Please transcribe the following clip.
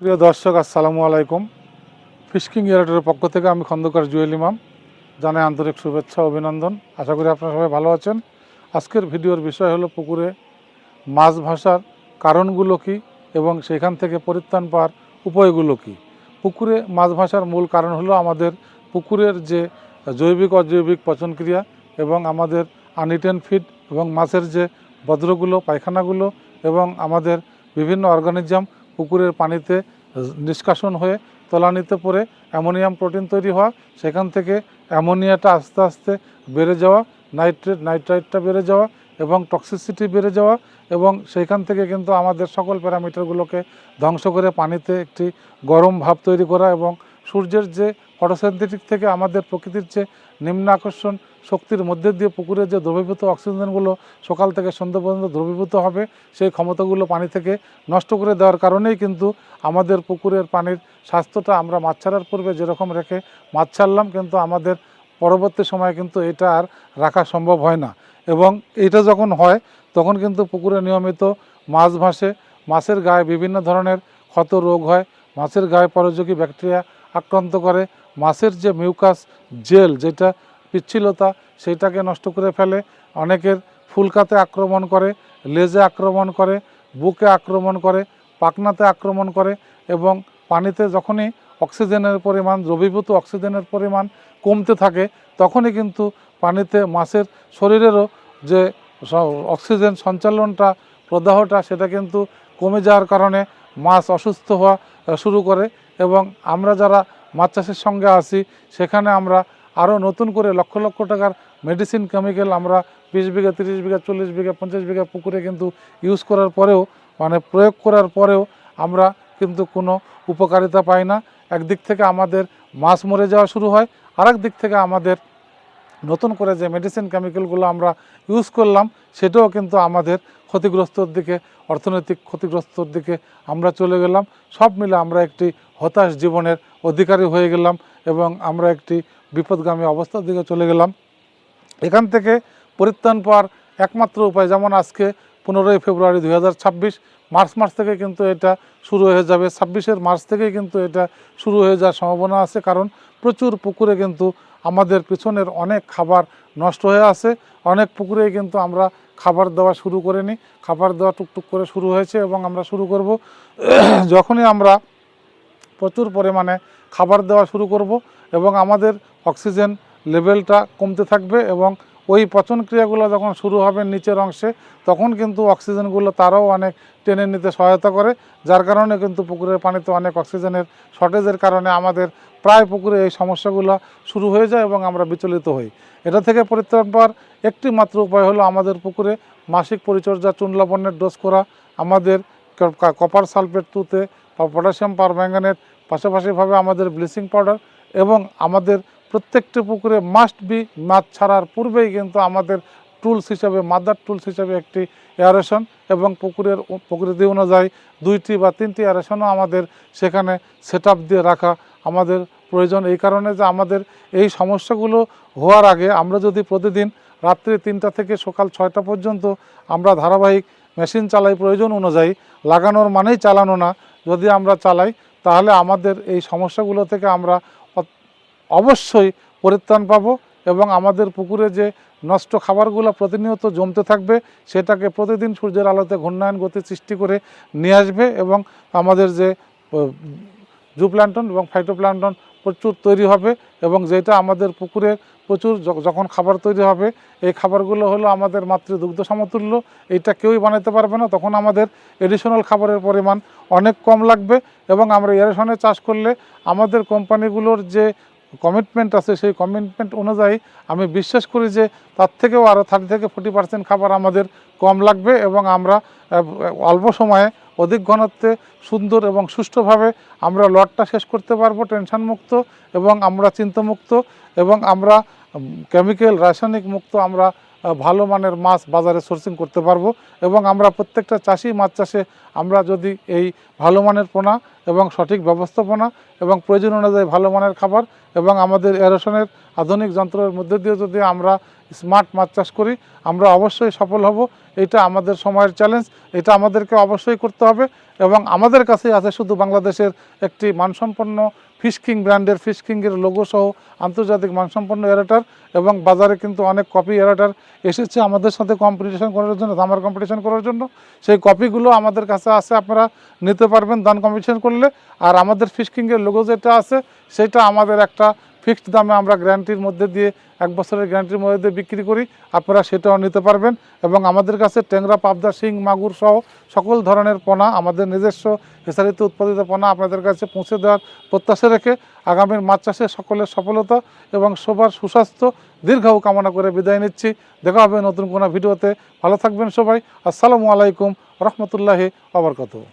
প্রিয় দর্শক, আসসালামু আলাইকুম। ফিশকিং এয়ারটেলের পক্ষ থেকে আমি খন্দকার জুয়েল ইমাম জানাই আন্তরিক শুভেচ্ছা অভিনন্দন। আশা করি আপনারা সবাই ভালো আছেন। আজকের ভিডিওর বিষয় হলো পুকুরে মাছ ভাসার কারণগুলো কী এবং সেখান থেকে পরিত্রাণ পাওয়ার উপায়গুলো কী। পুকুরে মাছ ভাসার মূল কারণ হলো আমাদের পুকুরের যে জৈবিক অজৈবিক পচনক্রিয়া এবং আমাদের আনইটেন ফিড এবং মাছের যে বদ্রগুলো পায়খানাগুলো এবং আমাদের বিভিন্ন অর্গানিজম পুকুরের পানিতে নিষ্কাশন হয়ে তলানিতে পড়ে অ্যামোনিয়াম প্রোটিন তৈরি হওয়া, সেখান থেকে অ্যামোনিয়াটা আস্তে আস্তে বেড়ে যাওয়া, নাইট্রাইটটা বেড়ে যাওয়া এবং টক্সিসিটি বেড়ে যাওয়া এবং সেইখান থেকে কিন্তু আমাদের সকল প্যারামিটারগুলোকে ধ্বংস করে পানিতে একটি গরম ভাব তৈরি করা এবং সূর্যের যে ফটোসিনথেটিক থেকে আমাদের প্রকৃতির যে নিম্ন আকর্ষণ শক্তির মধ্যে দিয়ে পুকুরের যে দ্রবীভূত অক্সিজেনগুলো সকাল থেকে সন্ধ্যা পর্যন্ত দ্রবীভূত হবে, সেই ক্ষমতাগুলো পানি থেকে নষ্ট করে দেওয়ার কারণেই কিন্তু আমাদের পুকুরের পানির স্বাস্থ্যটা আমরা মাছ ছাড়ার পূর্বে যেরকম রেখে মাছ ছাড়লাম, কিন্তু আমাদের পরবর্তী সময়ে কিন্তু এটা আর রাখা সম্ভব হয় না। এবং এটা যখন হয় তখন কিন্তু পুকুরে নিয়মিত মাছ ভাসে, মাছের গায়ে বিভিন্ন ধরনের ক্ষত রোগ হয়, মাছের গায়ে পরজীবী ব্যাকটেরিয়া আক্রান্ত করে, মাছের যে মিউকাস জেল যেটা পিচ্ছিলতা সেইটাকে নষ্ট করে ফেলে, অনেকের ফুলকাতে আক্রমণ করে, লেজে আক্রমণ করে, বুকে আক্রমণ করে, পাখনাতে আক্রমণ করে এবং পানিতে যখনই অক্সিজেনের পরিমাণ দ্রবীভূত অক্সিজেনের পরিমাণ কমতে থাকে তখনই কিন্তু পানিতে মাছের শরীরেরও যে অক্সিজেন সঞ্চালনটা প্রদাহটা সেটা কিন্তু কমে যাওয়ার কারণে মাছ অসুস্থ হওয়া শুরু করে। এবং আমরা যারা মাছ চাষের সঙ্গে আছি সেখানে আমরা আরও নতুন করে লক্ষ লক্ষ টাকার মেডিসিন কেমিক্যাল আমরা 20 বিঘা 30 বিঘা 40 বিঘা 50 বিঘা পুকুরে কিন্তু ইউজ করার পরেও প্রয়োগ করার পরেও আমরা কিন্তু কোনো উপকারিতা পাই না। একদিক থেকে আমাদের মাছ মরে যাওয়া শুরু হয়, আরেক দিক থেকে আমাদের নতুন করে যে মেডিসিন কেমিক্যালগুলো আমরা ইউজ করলাম সেটাও কিন্তু আমাদের ক্ষতিগ্রস্তর দিকে, অর্থনৈতিক ক্ষতিগ্রস্তর দিকে আমরা চলে গেলাম। সব মিলে আমরা একটি হতাশ জীবনের অধিকারী হয়ে গেলাম এবং আমরা একটি বিপদগামী অবস্থার দিকে চলে গেলাম। এখান থেকে পরিত্রাণ পাওয়ার একমাত্র উপায়, যেমন আজকে 15ই ফেব্রুয়ারি 2026, মার্চ মাস থেকে কিন্তু এটা শুরু হয়ে যাবে, 26 মার্চ থেকেই কিন্তু এটা শুরু হয়ে যাওয়ার সম্ভাবনা আছে। কারণ প্রচুর পুকুরে কিন্তু আমাদের পিছনের অনেক খাবার নষ্ট হয়ে আছে, অনেক পুকুরেই কিন্তু আমরা খাবার দেওয়া শুরু করে নিই, খাবার দেওয়া টুকটুক করে শুরু হয়েছে এবং আমরা শুরু করব। যখনই আমরা প্রচুর পরিমাণে খাবার দেওয়া শুরু করব এবং আমাদের অক্সিজেন লেভেলটা কমতে থাকবে এবং ওই পচন ক্রিয়াগুলো যখন শুরু হবে নিচের অংশে, তখন কিন্তু অক্সিজেনগুলো তারাও অনেক টেনে নিতে সহায়তা করে, যার কারণে কিন্তু পুকুরের পানিতে অনেক অক্সিজেনের শর্টেজের কারণে আমাদের প্রায় পুকুরে এই সমস্যাগুলো শুরু হয়ে যায় এবং আমরা বিচলিত হই। এটা থেকে পরিত্রাণ পাওয়ার একটি মাত্র উপায় হলো আমাদের পুকুরে মাসিক পরিচর্যা চুন লবণের ডোজ করা, আমাদের কপার সালফেট তুতে পটাশিয়াম পারম্যাঙ্গানেট, পাশাপাশিভাবে আমাদের ব্লিচিং পাউডার এবং আমাদের প্রত্যেকটি পুকুরে মাস্ট বি মাছ ছাড়ার পূর্বেই কিন্তু আমাদের টুলস হিসাবে, মাদার টুলস হিসাবে একটি এয়ারেশন এবং পুকুরের প্রকৃতি অনুযায়ী 2টি বা 3টি এয়ারেশনও আমাদের সেখানে সেট দিয়ে রাখা আমাদের প্রয়োজন। এই কারণে যে আমাদের এই সমস্যাগুলো হওয়ার আগে আমরা যদি প্রতিদিন রাত্রি 3টা থেকে সকাল 6টা পর্যন্ত আমরা ধারাবাহিক মেশিন চালাই প্রয়োজন অনুযায়ী, লাগানোর মানেই চালানো না, যদি আমরা চালাই তাহলে আমাদের এই সমস্যাগুলো থেকে আমরা অবশ্যই পরিত্রাণ পাবো এবং আমাদের পুকুরে যে নষ্ট খাবারগুলো প্রতিনিয়ত জমতে থাকবে সেটাকে প্রতিদিন সূর্যের আলোতে ঘূর্ণায়ন গতি সৃষ্টি করে নিয়ে আসবে এবং আমাদের যে জুপ্ল্যান্টন এবং ফাইটোপ্ল্যান্টন প্রচুর তৈরি হবে এবং যেটা আমাদের পুকুরের প্রচুর যখন খাবার তৈরি হবে, এই খাবারগুলো হলো আমাদের মাতৃদুগ্ধ সমতুল্য, এইটা কেউই বানাতে পারবে না। তখন আমাদের এডিশনাল খাবারের পরিমাণ অনেক কম লাগবে এবং আমরা এরেশনে চাষ করলে আমাদের কোম্পানিগুলোর যে কমিটমেন্ট আছে সেই কমিটমেন্ট অনুযায়ী আমি বিশ্বাস করি যে তার থেকেও আরও 30 থেকে 40% খাবার আমাদের কম লাগবে এবং আমরা অল্প সময়ে অধিক ঘনত্বে সুন্দর এবং সুষ্ঠুভাবে আমরা লটটা শেষ করতে পারবো টেনশনমুক্ত এবং আমরা চিন্তামুক্ত এবং আমরা কেমিক্যাল রাসায়নিক মুক্ত আমরা ভালো মানের মাছ বাজারে সোর্সিং করতে পারবো এবং আমরা প্রত্যেকটা চাষি মাছ চাষে আমরা যদি এই ভালো মানের পোনা এবং সঠিক ব্যবস্থাপনা এবং প্রয়োজন অনুযায়ী ভালো মানের খাবার এবং আমাদের এরেশনের আধুনিক যন্ত্রের মধ্যে দিয়ে যদি আমরা স্মার্ট মাছ চাষ করি আমরা অবশ্যই সফল হব। এটা আমাদের সময়ের চ্যালেঞ্জ, এটা আমাদেরকে অবশ্যই করতে হবে এবং আমাদের কাছে আছে শুধু বাংলাদেশের একটি মানসম্পন্ন ফিশ কিং ব্র্যান্ডের ফিশ কিংয়ের লোগো সহ আন্তর্জাতিক মানসম্পন্ন এরেটার, এবং বাজারে কিন্তু অনেক কপি এরেটার এসেছে আমাদের সাথে কম্পিটিশন করার জন্য, দামার কম্পিটিশন করার জন্য। সেই কপিগুলো আমাদের কাছে আছে, আপনারা নিতে পারবেন দাম কম্পিটিশন করলে। আর আমাদের ফিশ কিংয়ের লোগো যেটা আছে সেটা আমাদের একটা ফিক্সড দামে আমরা গ্যারান্টির মধ্যে দিয়ে, 1 বছরের গ্যারান্টির মধ্যে দিয়ে বিক্রি করি, আপনারা সেটাও নিতে পারবেন। এবং আমাদের কাছে ট্যাংরা, পাবদা, শিং, মাগুর সহ সকল ধরনের পোনা, আমাদের নিজস্ব হেসারিতে উৎপাদিত পোনা আপনাদের কাছে পৌঁছে দেওয়ার প্রত্যাশা রেখে আগামীর মাছ চাষে সকলের সফলতা এবং সবার সুস্বাস্থ্য দীর্ঘায়ু কামনা করে বিদায় নিচ্ছি। দেখা হবে নতুন কোনো ভিডিওতে। ভালো থাকবেন সবাই। আসসালামু আলাইকুম রহমতুল্লাহি ওয়া বারাকাতুহু।